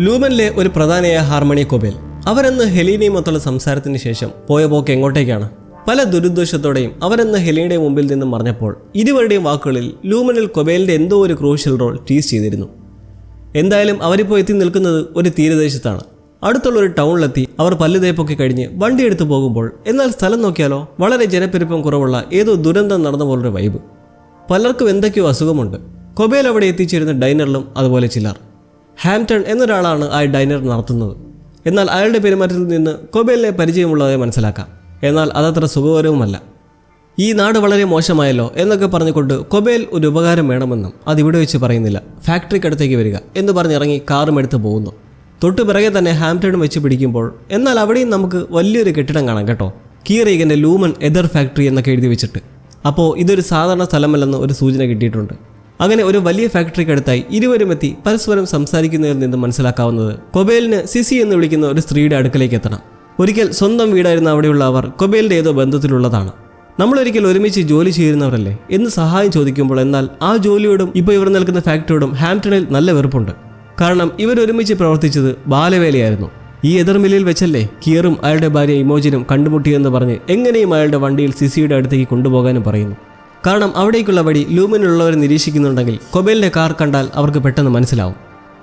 ലൂമനിലെ ഒരു പ്രധാനിയായ ഹാർമണി കൊബേൽ അവരെന്ന് ഹെലീനയുമൊത്തുള്ള സംസാരത്തിന് ശേഷം പോയ പോക്ക് എങ്ങോട്ടേക്കാണ്? പല ദുരുദ്ദേശത്തോടെയും അവരെന്ന് ഹെലീനയുടെ മുമ്പിൽ നിന്നും മറിഞ്ഞപ്പോൾ ഇരുവരുടെയും വാക്കുകളിൽ ലൂമനിൽ കൊബേലിൻ്റെ എന്തോ ഒരു ക്രൂഷ്യൽ റോൾ ടീസ് ചെയ്തിരുന്നു. എന്തായാലും അവരിപ്പോൾ എത്തി നിൽക്കുന്നത് ഒരു തീരദേശത്താണ്. അടുത്തുള്ളൊരു ടൗണിലെത്തി അവർ പല്ലുതേപ്പൊക്കെ കഴിഞ്ഞ് വണ്ടി എടുത്തു പോകുമ്പോൾ എന്നാൽ സ്ഥലം നോക്കിയാലോ വളരെ ജനപ്പെരുപ്പം കുറവുള്ള ഏതോ ദുരന്തം നടന്ന പോലൊരു വൈബ്. പലർക്കും എന്തൊക്കെയോ അസുഖമുണ്ട്. കൊബേൽ അവിടെ എത്തിച്ചേരുന്ന ഡൈനറിലും അതുപോലെ ചിലർ. ഹാംപ്ടൺ എന്നൊരാളാണ് ആ ഡൈനർ നടത്തുന്നത്. എന്നാൽ അയാളുടെ പെരുമാറ്റത്തിൽ നിന്ന് കൊബേലിനെ പരിചയമുള്ളതായി മനസ്സിലാക്കാം. എന്നാൽ അതത്ര സുഖകരവുമല്ല. ഈ നാട് വളരെ മോശമായല്ലോ എന്നൊക്കെ പറഞ്ഞുകൊണ്ട് കൊബേൽ ഒരു ഉപകാരം വേണമെന്നും അതിവിടെ വെച്ച് പറയുന്നില്ല, ഫാക്ടറിക്കടുത്തേക്ക് വരിക എന്ന് പറഞ്ഞിറങ്ങി കാറും എടുത്ത് പോകുന്നു. തൊട്ടു പിറകെ തന്നെ ഹാംപ്ടണും വെച്ച് പിടിക്കുമ്പോൾ എന്നാൽ അവിടെയും നമുക്ക് വലിയൊരു കെട്ടിടം കാണാം കേട്ടോ. കീറീഗൻ്റെ ലൂമൻ എതർ ഫാക്ടറി എന്നൊക്കെ എഴുതി വെച്ചിട്ട്. അപ്പോൾ ഇതൊരു സാധാരണ സ്ഥലമല്ലെന്ന് ഒരു സൂചന കിട്ടിയിട്ടുണ്ട്. അങ്ങനെ ഒരു വലിയ ഫാക്ടറിക്കടുത്തായി ഇരുവരും എത്തി പരസ്പരം സംസാരിക്കുന്നതിൽ നിന്ന് മനസ്സിലാക്കാവുന്നത് കൊബേലിന് സിസി എന്ന് വിളിക്കുന്ന ഒരു സ്ത്രീയുടെ അടുക്കലേക്ക് എത്തണം. ഒരിക്കൽ സ്വന്തം വീടായിരുന്ന അവിടെയുള്ള അവർ കൊബേലിൻ്റെ ഏതോ ബന്ധത്തിലുള്ളതാണ്. നമ്മളൊരിക്കൽ ഒരുമിച്ച് ജോലി ചെയ്യുന്നവരല്ലേ എന്ന് സഹായം ചോദിക്കുമ്പോൾ എന്നാൽ ആ ജോലിയോടും ഇപ്പോൾ ഇവർ നിൽക്കുന്ന ഫാക്ടറിയോടും ഹാംപ്ടണിൽ നല്ല വെറുപ്പുണ്ട്. കാരണം ഇവരൊരുമിച്ച് പ്രവർത്തിച്ചത് ബാലവേലയായിരുന്നു. ഈ എതിർമില്ലിൽ വെച്ചല്ലേ കിയറും അയാളുടെ ഭാര്യ ഇമോജിനും കണ്ടുമുട്ടിയെന്ന് പറഞ്ഞ് എങ്ങനെയും അയാളുടെ വണ്ടിയിൽ സിസിയുടെ അടുത്തേക്ക് കൊണ്ടുപോകാനും പറയുന്നു. കാരണം അവിടേക്കുള്ള വഴി ലൂമിനുള്ളവരെ നിരീക്ഷിക്കുന്നുണ്ടെങ്കിൽ കൊബേലിൻ്റെ കാർ കണ്ടാൽ അവർക്ക് പെട്ടെന്ന് മനസ്സിലാവും.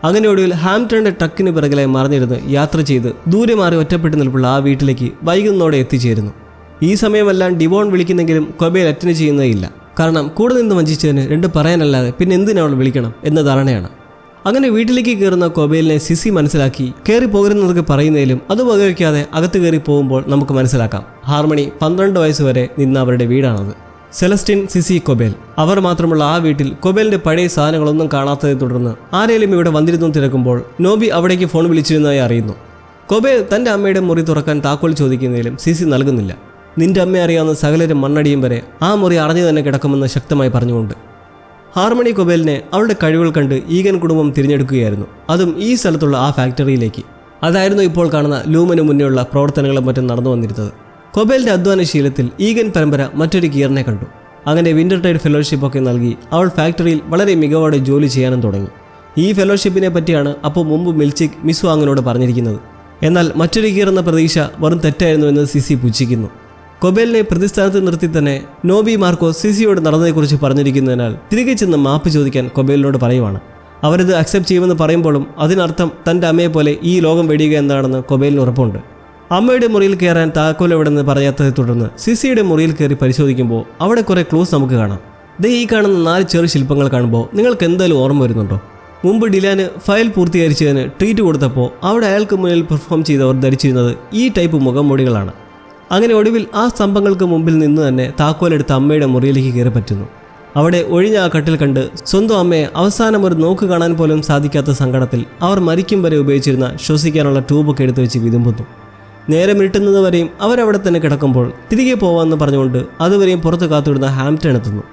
അങ്ങനെ ഒടുവിൽ ഹാംപ്ടണിൻ്റെ ട്രക്കിന് പിറകിലായി മറിഞ്ഞിരുന്ന് യാത്ര ചെയ്ത് ദൂരെ മാറി ഒറ്റപ്പെട്ട് നിൽപ്പുള്ള ആ വീട്ടിലേക്ക് വൈകുന്നോടെ എത്തിച്ചേരുന്നു. ഈ സമയമെല്ലാം ഡിവോൺ വിളിക്കുന്നെങ്കിലും കൊബേൽ അറ്റൻഡ് ചെയ്യുന്നേയില്ല. കാരണം കൂടെ നിന്ന് വഞ്ചിച്ചതിന് രണ്ട് പറയാനല്ലാതെ പിന്നെ എന്തിനവൾ വിളിക്കണം എന്ന ധാരണയാണ്. അങ്ങനെ വീട്ടിലേക്ക് കയറുന്ന കൊബേലിനെ സിസി മനസ്സിലാക്കി കയറി പോകരുന്നതൊക്കെ പറയുന്നതിലും അത് വകവയ്ക്കാതെ അകത്ത് കയറി പോകുമ്പോൾ നമുക്ക് മനസ്സിലാക്കാം ഹാർമണി 12 വയസ്സ് വരെ നിന്ന അവരുടെ വീടാണത്. സെലസ്റ്റിൻ, സിസി, കൊബേൽ അവർ മാത്രമുള്ള ആ വീട്ടിൽ കൊബേലിൻ്റെ പഴയ സാധനങ്ങളൊന്നും കാണാത്തതിനെ തുടർന്ന് ആരെങ്കിലും ഇവിടെ വന്നിരുന്നു തിരക്കുമ്പോൾ നോബി അവിടേക്ക് ഫോൺ വിളിച്ചിരുന്നതായി അറിയുന്നു. കൊബേൽ തൻ്റെ അമ്മയുടെ മുറി തുറക്കാൻ താക്കോൽ ചോദിക്കുന്നതിലും സിസി നൽകുന്നില്ല. നിന്റെ അമ്മ അറിയാവുന്ന സകലരും മണ്ണടിയും വരെ ആ മുറി അറിഞ്ഞു തന്നെ കിടക്കുമെന്ന് ശക്തമായി പറഞ്ഞുകൊണ്ട് ഹാർമണി കൊബേലിനെ അവളുടെ കഴിവുകൾ കണ്ട് ഈഗൻ കുടുംബം തിരഞ്ഞെടുക്കുകയായിരുന്നു. അതും ഈ സ്ഥലത്തുള്ള ആ ഫാക്ടറിയിലേക്ക്. അതായിരുന്നു ഇപ്പോൾ കാണുന്ന ലൂമന് മുന്നേയുള്ള പ്രവർത്തനങ്ങളും മറ്റും നടന്നു വന്നിരുന്നത്. കൊബേലിൻ്റെ അധ്വാനശീലത്തിൽ ഈഗൻ പരമ്പര മറ്റൊരു കിയറിനെ കണ്ടു. അങ്ങനെ വിൻ്റർടൈഡ് ഫെലോഷിപ്പൊക്കെ നൽകി അവൾ ഫാക്ടറിയിൽ വളരെ മികവോടെ ജോലി ചെയ്യാനും തുടങ്ങി. ഈ ഫെലോഷിപ്പിനെ പറ്റിയാണ് അപ്പോൾ മുമ്പ് മിൽച്ചിക് മിസ് വാങ്ങിനോട് പറഞ്ഞിരിക്കുന്നത്. എന്നാൽ മറ്റൊരു കിയർ എന്ന പ്രതീക്ഷ വെറും തെറ്റായിരുന്നുവെന്ന് സിസി പുച്ഛിക്കുന്നു. കൊബേലിനെ പ്രതിസ്ഥാനത്ത് നിർത്തി തന്നെ നോബി മാർക്കോ സിസിയോട് നടന്നതിനെക്കുറിച്ച് പറഞ്ഞിരിക്കുന്നതിനാൽ തിരികെ ചെന്ന് മാപ്പ് ചോദിക്കാൻ കൊബേലിനോട് പറയുവാണ്. അവരത് അക്സെപ്റ്റ് ചെയ്യുമെന്ന് പറയുമ്പോഴും അതിനർത്ഥം തൻ്റെ അമ്മയെപ്പോലെ ഈ ലോകം വെടിയുക എന്താണെന്ന് കൊബേലിന് ഉറപ്പുണ്ട്. അമ്മയുടെ മുറിയിൽ കയറാൻ താക്കോൽ എവിടെന്ന് പറയാത്തതെ തുടർന്ന് സിസിയുടെ മുറിയിൽ കയറി പരിശോധിക്കുമ്പോൾ അവിടെ കുറേ ക്ലൂസ് നമുക്ക് കാണാം. ഈ കാണുന്ന 4 ചെറു ശില്പങ്ങൾ കാണുമ്പോൾ നിങ്ങൾക്ക് എന്തായാലും ഓർമ്മ വരുന്നുണ്ടോ? മുമ്പ് ഡിലാന് ഫയൽ പൂർത്തീകരിച്ചതിന് ട്രീറ്റ് കൊടുത്തപ്പോൾ അവിടെ അയാൾക്ക് മുന്നിൽ പെർഫോം ചെയ്തവർ ധരിച്ചിരുന്നത് ഈ ടൈപ്പ് മുഖംമൂടികളാണ്. അങ്ങനെ ഒടുവിൽ ആ സ്തംഭങ്ങൾക്ക് മുമ്പിൽ നിന്ന് തന്നെ താക്കോലെടുത്ത് അമ്മയുടെ മുറിയിലേക്ക് കയറി പറ്റുന്നു. അവിടെ ഒഴിഞ്ഞ ആ കട്ടിൽ കണ്ട് സ്വന്തം അമ്മയെ അവസാനം ഒരു നോക്ക് കാണാൻ പോലും സാധിക്കാത്ത സങ്കടത്തിൽ അവർ മരിക്കും വരെ ഉപയോഗിച്ചിരുന്ന ശ്വസിക്കാനുള്ള ട്യൂബൊക്കെ എടുത്തു വെച്ച് വിതുമ്പുന്നു. നേരെ മിട്ടുന്നത് വരെയും അവരവിടെ തന്നെ കിടക്കുമ്പോൾ തിരികെ പോവാമെന്ന് പറഞ്ഞുകൊണ്ട് അതുവരെയും പുറത്ത് കാത്തുവിടുന്ന ഹാംപ്ടൺ എത്തുന്നു.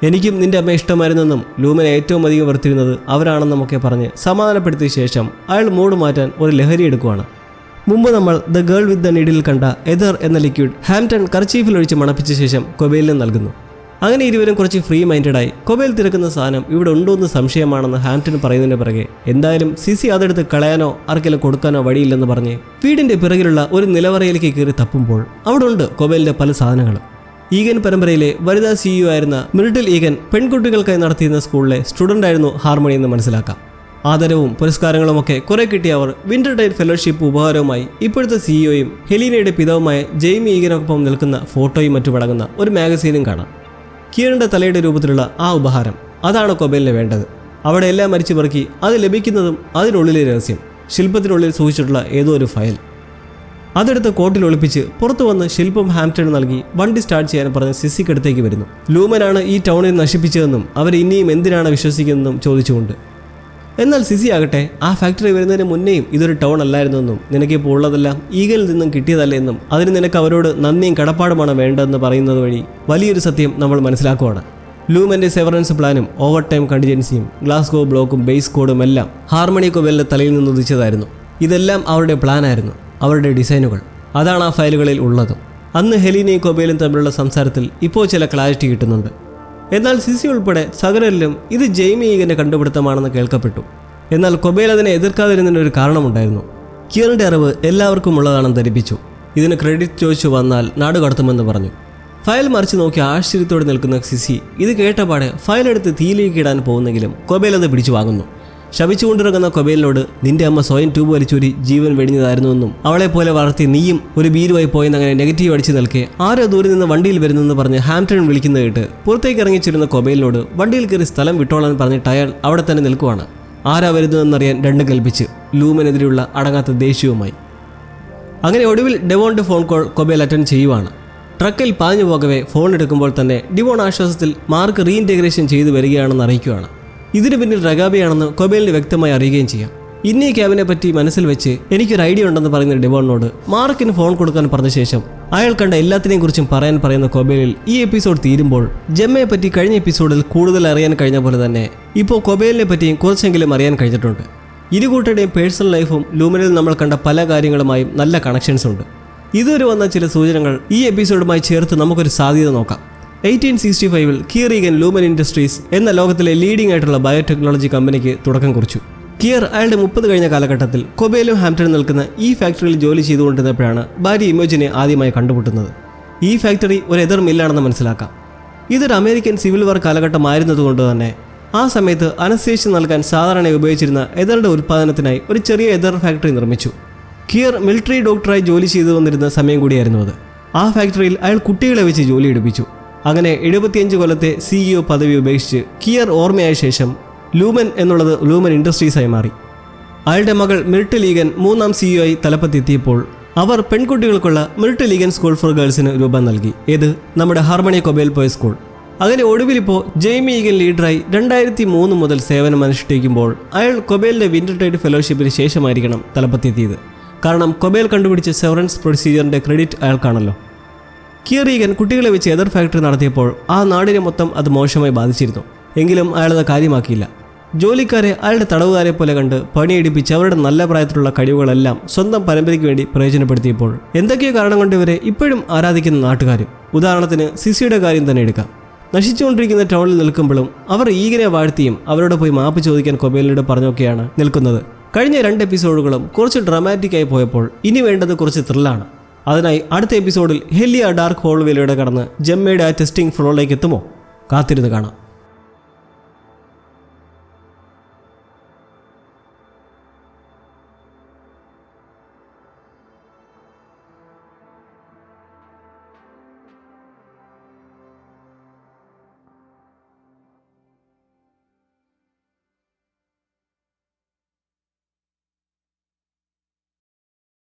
എനിക്കും നിന്റെ അമ്മ ഇഷ്ടമായിരുന്നെന്നും ലൂമനെ ഏറ്റവും അധികം വെറുത്തിരുന്നത് അവരാണെന്നുമൊക്കെ പറഞ്ഞ് സമാധാനപ്പെടുത്തിയ ശേഷം അയാൾ മൂഡ് മാറ്റാൻ ഒരു ലഹരി എടുക്കുവാണ്. മുമ്പ് നമ്മൾ the girl with the needle കണ്ട എതർ എന്ന ലിക്വിഡ് ഹാംപ്ടൺ കർച്ചീഫിൽ ഒഴിച്ച് മണപ്പിച്ച ശേഷം കൊബേലിന് നൽകുന്നു. അങ്ങനെ ഇരുവരും കുറച്ച് ഫ്രീ മൈൻഡായി കൊബേൽ തിരക്കുന്ന സാധനം ഇവിടെ ഉണ്ടോ എന്ന് സംശയമാണെന്ന് ഹാംപ്ടൺ പറയുന്നതിന് പിറകെ എന്തായാലും സിസി അതെടുത്ത് കളയാനോ ആർക്കെങ്കിലും കൊടുക്കാനോ വഴിയില്ലെന്ന് പറഞ്ഞ് വീടിൻ്റെ പിറകിലുള്ള ഒരു നിലവറയിലേക്ക് കയറി തപ്പുമ്പോൾ അവിടെ ഉണ്ട് കൊബേലിൻ്റെ പല സാധനങ്ങളും. ഈഗൻ പരമ്പരയിലെ വനിതാ CEO ആയിരുന്ന മിർട്ടിൽ ഈഗൻ പെൺകുട്ടികൾക്കായി നടത്തിയിരുന്ന സ്കൂളിലെ സ്റ്റുഡൻ്റ് ആയിരുന്നു ഹാർമണി എന്ന് മനസ്സിലാക്കാം. ആദരവും പുരസ്കാരങ്ങളുമൊക്കെ കുറെ കിട്ടിയ അവർ വിൻ്റർടൈഡ് ഫെലോഷിപ്പ് ഉപഹാരവുമായി ഇപ്പോഴത്തെ CEOയും ഹെലീനയുടെ പിതാവുമായ ജെയ്മി ഈഗനൊപ്പം നിൽക്കുന്ന ഫോട്ടോയും മറ്റുമടങ്ങുന്ന ഒരു മാഗസീനും കാണാം. കിയറിൻ്റെ തലയുടെ രൂപത്തിലുള്ള ആ ഉപഹാരം അതാണ് കൊബേലിന് വേണ്ടത്. അവിടെ എല്ലാം മരിച്ചു പെറുക്കി അത് ലഭിക്കുന്നതും അതിനുള്ളിലെ രഹസ്യം ശില്പത്തിനുള്ളിൽ സൂക്ഷിച്ചിട്ടുള്ള ഏതോ ഒരു ഫയൽ. അതെടുത്ത് കോട്ടിൽ ഒളിപ്പിച്ച് പുറത്തു വന്ന് ശില്പം ഹാംപ്ടൺ നൽകി വണ്ടി സ്റ്റാർട്ട് ചെയ്യാൻ പറഞ്ഞ് സിസിക്കടുത്തേക്ക് വരുന്നു. ലൂമനാണ് ഈ ടൗണിൽ നശിപ്പിച്ചതെന്നും അവർ ഇനിയും എന്തിനാണ് വിശ്വസിക്കുന്നതെന്നും ചോദിച്ചുകൊണ്ട്. എന്നാൽ സിസി ആകട്ടെ ആ ഫാക്ടറി വരുന്നതിന് മുന്നേയും ഇതൊരു ടൗൺ അല്ലായിരുന്നെന്നും നിനക്കിപ്പോൾ ഉള്ളതെല്ലാം ഈഗലിൽ നിന്നും കിട്ടിയതല്ലെന്നും അതിന് നിനക്ക് അവരോട് നന്ദിയും കടപ്പാടുമാണ് വേണ്ടതെന്ന് പറയുന്നത് വഴി വലിയൊരു സത്യം നമ്മൾ മനസ്സിലാക്കുവാണ്. ലൂമൻ്റെ സെവറൻസ് പ്ലാനും ഓവർ ടൈം കണ്ടിജൻസിയും ഗ്ലാസ്ഗോ ബ്ലോക്കും ബേസ് കോഡും എല്ലാം ഹാർമണി കൊബേലിൻ്റെ തലയിൽ നിന്ന് ഉദിച്ചതായിരുന്നു. ഇതെല്ലാം അവരുടെ പ്ലാനായിരുന്നു, അവരുടെ ഡിസൈനുകൾ. അതാണ് ആ ഫയലുകളിൽ ഉള്ളതും. അന്ന് ഹെലീനയും കൊബേലും തമ്മിലുള്ള സംസാരത്തിൽ ഇപ്പോൾ ചില ക്ലാരിറ്റി കിട്ടുന്നുണ്ട്. എന്നാൽ സിസി ഉൾപ്പെടെ സകലരിലും ഇത് ജെയ്മി ഈഗൻ്റെ കണ്ടുപിടുത്തമാണെന്ന് കേൾക്കപ്പെട്ടു. എന്നാൽ കൊബേൽ അതിനെ എതിർക്കാതിരുന്നതിന് ഒരു കാരണമുണ്ടായിരുന്നു. കിയറിൻ്റെ അറിവ് എല്ലാവർക്കും ഉള്ളതാണെന്ന് ധരിപ്പിച്ചു. ഇതിന് ക്രെഡിറ്റ് ചോദിച്ചു വന്നാൽ നാട് കടത്തുമെന്ന് പറഞ്ഞു. ഫയൽ മറിച്ച് നോക്കി ആശ്ചര്യത്തോടെ നിൽക്കുന്ന സിസി ഇത് കേട്ടപാടെ ഫയലെടുത്ത് തീയിലേക്ക് ഇടാൻ പോകുന്നെങ്കിലും കൊബേൽ അത് പിടിച്ചു വാങ്ങുന്നു. ശപിച്ചുകൊണ്ടിറങ്ങുന്ന കൊബേലിനോട് നിന്റെ അമ്മ സ്വയം ട്യൂബ് വലിച്ചൂരി ജീവൻ വെടിഞ്ഞതായിരുന്നുവെന്നും അവളെ പോലെ വളർത്തി നീയും ഒരു ഭീരുവായി പോയെന്നങ്ങനെ നെഗറ്റീവ് അടിച്ചു നിൽക്കെ ആരോ ദൂരെ നിന്ന് വണ്ടിയിൽ വരുന്നെന്ന് പറഞ്ഞ് ഹാംപ്ടൺ വിളിക്കുന്നത് കേട്ട് പുറത്തേക്ക് ഇറങ്ങിച്ചിരുന്ന കൊബേലിനോട് വണ്ടിയിൽ കയറി സ്ഥലം വിട്ടോളാൻ പറഞ്ഞിട്ട് അയാൾ അവിടെ തന്നെ നിൽക്കുവാണ്. ആരാ വരുന്നതെന്നറിയാൻ രണ്ടും കൽപ്പിച്ച് ലൂമനെതിരെയുള്ള അടങ്ങാത്ത ദേഷ്യവുമായി. അങ്ങനെ ഒടുവിൽ ഡെവോണിന്റെ ഫോൺ കോൾ കൊബേൽ അറ്റൻഡ് ചെയ്യുവാണ്. ട്രക്കിൽ പാഞ്ഞു പോകവേ ഫോൺ എടുക്കുമ്പോൾ തന്നെ ഡിവോൺ ആശ്വാസത്തിൽ മാർക്ക് റീഇൻറ്റഗ്രേഷൻ ചെയ്തു വരികയാണെന്ന് അറിയിക്കുകയാണ്. ഇതിന് പിന്നിൽ റഗാബിയാണെന്ന് കൊബേലിന് വ്യക്തമായി അറിയുകയും ചെയ്യാം. ഇന്നീ ക്യാബിനെ പറ്റി മനസ്സിൽ വെച്ച് എനിക്കൊരു ഐഡിയ ഉണ്ടെന്ന് പറയുന്ന ഡിവോണിനോട് മാർക്കിന് ഫോൺ കൊടുക്കാൻ പറഞ്ഞ ശേഷം അയാൾ കണ്ട എല്ലാത്തിനെയും കുറിച്ചും പറയാൻ പറയുന്ന കൊബേലിൽ ഈ എപ്പിസോഡ് തീരുമ്പോൾ ജെമ്മയെ പറ്റി കഴിഞ്ഞ എപ്പിസോഡിൽ കൂടുതൽ അറിയാൻ കഴിഞ്ഞ പോലെ തന്നെ ഇപ്പോൾ കൊബേലിനെ പറ്റിയും കുറച്ചെങ്കിലും അറിയാൻ കഴിഞ്ഞിട്ടുണ്ട്. ഇരുകൂട്ടരുടെയും പേഴ്സണൽ ലൈഫും ലൂമനിൽ നമ്മൾ കണ്ട പല കാര്യങ്ങളുമായും നല്ല കണക്ഷൻസ് ഉണ്ട്. ഇതുവരെ വന്ന ചില സൂചനകൾ ഈ എപ്പിസോഡുമായി ചേർത്ത് നമുക്കൊരു സാധ്യത നോക്കാം. 1865 കിയർ ഈഗൻ ലൂമൻ ഇൻഡസ്ട്രീസ് എന്ന ലോകത്തിലെ ലീഡിംഗ് ആയിട്ടുള്ള ബയോടെക്നോളജി കമ്പനിക്ക് തുടക്കം കുറിച്ചു. കിയർ അയാളുടെ 30 കഴിഞ്ഞ കാലഘട്ടത്തിൽ കൊബേലും ഹാംപ്ടണും നിൽക്കുന്ന ഈ ഫാക്ടറിയിൽ ജോലി ചെയ്തുകൊണ്ടിരുന്നപ്പോഴാണ് ഭാര്യ ഇമോജിനെ ആദ്യമായി കണ്ടുമുട്ടുന്നത്. ഈ ഫാക്ടറി ഒരു എതർ മില്ലാണെന്ന് മനസ്സിലാക്കാം. ഇതൊരു അമേരിക്കൻ സിവിൽ വാർ കാലഘട്ടമായിരുന്നതുകൊണ്ട് തന്നെ ആ സമയത്ത് അനസ്തേഷ്യ നൽകാൻ സാധാരണയായി ഉപയോഗിച്ചിരുന്ന എതറുടെ ഉൽപ്പാദനത്തിനായി ഒരു ചെറിയ എതർ ഫാക്ടറി നിർമ്മിച്ചു. കിയർ മിലിറ്ററി ഡോക്ടറായി ജോലി ചെയ്തു വന്നിരുന്ന സമയം കൂടിയായിരുന്നു അത്. ആ ഫാക്ടറിയിൽ അയാൾ കുട്ടികളെ വെച്ച് ജോലി എടുപ്പിച്ചു. അങ്ങനെ 75 കൊല്ലത്തെ CEO പദവി ഉപേക്ഷിച്ച് കിയർ ഓർമ്മയായ ശേഷം ലൂമൻ എന്നുള്ളത് ലൂമൻ ഇൻഡസ്ട്രീസായി മാറി. അയാളുടെ മകൾ മിർട്ട് ലീഗൻ 3ാം CEO ആയി തലപ്പത്തെത്തിയപ്പോൾ അവർ പെൺകുട്ടികൾക്കുള്ള മിർട്ട് ലീഗൻ സ്കൂൾ ഫോർ ഗേൾസിന് രൂപം നൽകി. ഏത് നമ്മുടെ ഹാർമണി കൊബേൽ പോയ സ്കൂൾ. അങ്ങനെ ഒടുവിലിപ്പോൾ ജെയ്മി ഈഗൻ ലീഡറായി 2003 മുതൽ സേവനം അനുഷ്ഠിക്കുമ്പോൾ അയാൾ കൊബേലിൻ്റെ വിൻ്റർ ഫെലോഷിപ്പിന് ശേഷമായിരിക്കണം തലപ്പത്തെത്തിയത്. കാരണം കൊബേൽ കണ്ടുപിടിച്ച സെവറൻസ് പ്രൊസീജിയറിൻ്റെ ക്രെഡിറ്റ് അയാൾക്കാണല്ലോ. കിയർ ഈഗൻ കുട്ടികളെ വെച്ച് എതർ ഫാക്ടറി നടത്തിയപ്പോൾ ആ നാടിനെ മൊത്തം അത് മോശമായി ബാധിച്ചിരുന്നു. എങ്കിലും അയാളത് കാര്യമാക്കിയില്ല. ജോലിക്കാരെ അയാളുടെ തടവുകാരെ പോലെ കണ്ട് പണിയെടുപ്പിച്ച് അവരുടെ നല്ല പ്രായത്തിലുള്ള കഴിവുകളെല്ലാം സ്വന്തം പരമ്പരയ്ക്ക് വേണ്ടി പ്രയോജനപ്പെടുത്തിയപ്പോൾ എന്തൊക്കെയോ കാരണം കൊണ്ട് ഇവരെ ഇപ്പോഴും ആരാധിക്കുന്ന നാട്ടുകാരും. ഉദാഹരണത്തിന് സിസിയുടെ കാര്യം തന്നെ എടുക്കാം. നശിച്ചുകൊണ്ടിരിക്കുന്ന ടൗണിൽ നിൽക്കുമ്പോഴും അവർ ഈഗനെ വാഴ്ത്തിയും അവരോട് പോയി മാപ്പ് ചോദിക്കാൻ കൊബേലിനോട് പറഞ്ഞൊക്കെയാണ് നിൽക്കുന്നത്. കഴിഞ്ഞ 2 എപ്പിസോഡുകളും കുറച്ച് ഡ്രാമാറ്റിക്കായി പോയപ്പോൾ ഇനി വേണ്ടത് കുറച്ച് ത്രില്ലാണ്. അതിനായി അടുത്ത എപ്പിസോഡിൽ ഹെല്ലിയ ഡാർക്ക് ഹോൾവേയിലൂടെ കടന്ന് ജെമ്മയുടെ ആ ടെസ്റ്റിംഗ് ഫ്ലോറിലേക്ക് എത്തുമോ? കാത്തിരുന്ന് കാണാം.